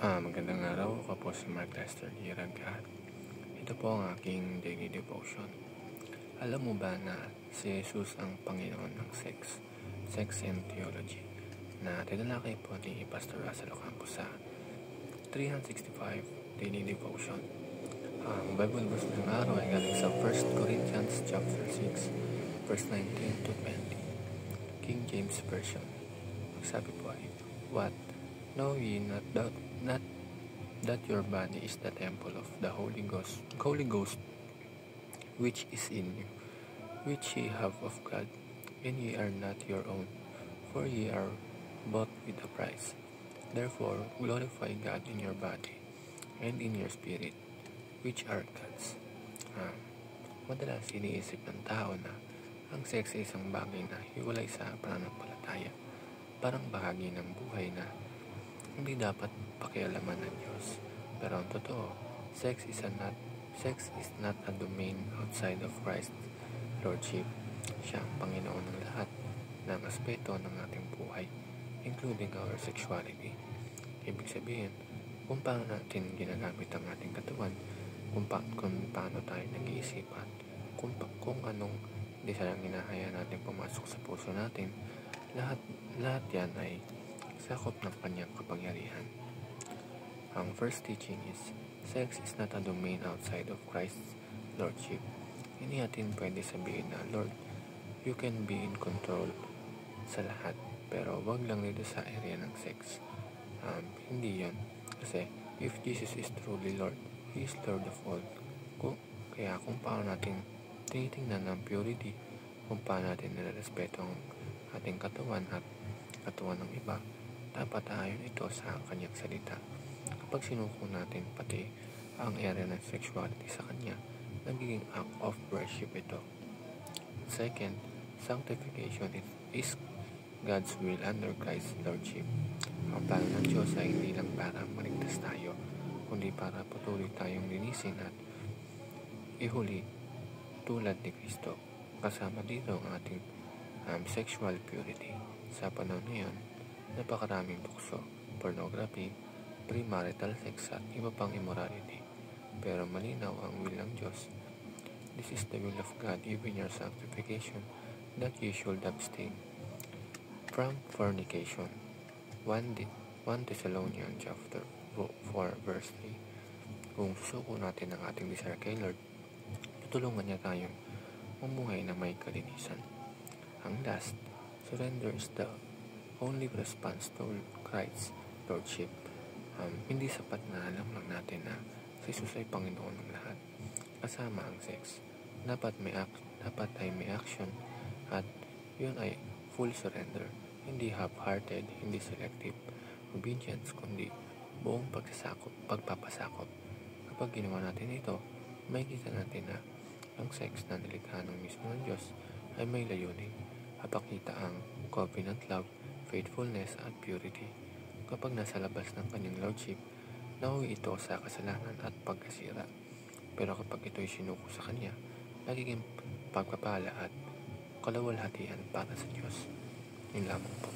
Magandang araw. Ako po si Mark Lester Giragka. Ito po ang aking daily devotion. Alam mo ba na si Jesus ang Panginoon ng Sex and Theology, na tinalakay po ni Pastor Russell Ocampo sa 365 Daily Devotion. Ang Bible verse ng araw ay galing sa 1 Corinthians chapter 6, verse 19 to 20, King James Version. Sabi po ay, "What? Know ye not that your body is the temple of the Holy Ghost, which is in you, which ye have of God, and ye are not your own, for ye are bought with a price. Therefore glorify God in your body and in your spirit, which are God's." Madalas iniisip ng tao na ang sex ay isang bagay na hiwalay sa pananampalataya, parang bahagi ng buhay na hindi dapat pakialaman ng Diyos. Pero ang totoo, sex is not a domain outside of Christ's Lordship. Siya ang Panginoon ng lahat ng aspeto ng ating buhay, including our sexuality. Ibig sabihin, kung paano natin ginagamit ang ating katawan, kung paano tayo nag-iisip at kung anong desire ang hinahaya natin pumasok sa puso natin, lahat yan ay sakop ng kanyang kapangyarihan. Ang first teaching is, sex is not a domain outside of Christ's Lordship. Hindi natin pwede sabihin na, Lord, you can be in control sa lahat, pero wag lang dito sa area ng sex. Hindi yun. Kasi, if Jesus is truly Lord, He is Lord of all. Kaya kung paano natin tinitingnan ang purity, kung paano natin nilarespeto ang ating katawan at katawan ng iba, dapat ayon ito sa kanyang salita. Kapag sinuko natin pati ang area ng sexuality sa kanya, nagiging act of worship ito. Second, sanctification is God's will under Christ's Lordship. Ang plano ng Diyos ay hindi lang para maligtas tayo, kundi para patuloy tayong linisin at ihuli tulad ni Kristo. Kasama dito ang ating sexual purity. Sa panahon ngayon, napakaraming tukso, pornography, premarital sex at iba pang immorality. Pero malinaw ang will ng Diyos. This is the will of God, even your sanctification, that you should abstain from fornication. 1 Thessalonians chapter 4 verse 3. Kung susuko natin ang ating desire kay Lord, tutulungan niya tayong mamuhay na may kalinisan. Ang last, surrender is the only response to Christ's Lordship. Hindi sapat na alam lang natin na si Jesus ay Panginoon ng lahat. Kasama ang sex. Dapat ay may action at yun ay full surrender. Hindi half-hearted, hindi selective obedience, kundi buong pagpapasakop. Kapag ginawa natin ito, makikita natin na ang sex na nilikha ng mismo ng Diyos ay may layunin. Mapakita ang covenant love, faithfulness at purity. Kapag nasa labas ng kanyang lordship, nauwi ito sa kasalanan at pagkasira. Pero kapag ito'y sinuko sa kanya, nagiging pagpapala at kalawalhatian para sa Diyos. Yun lamang po.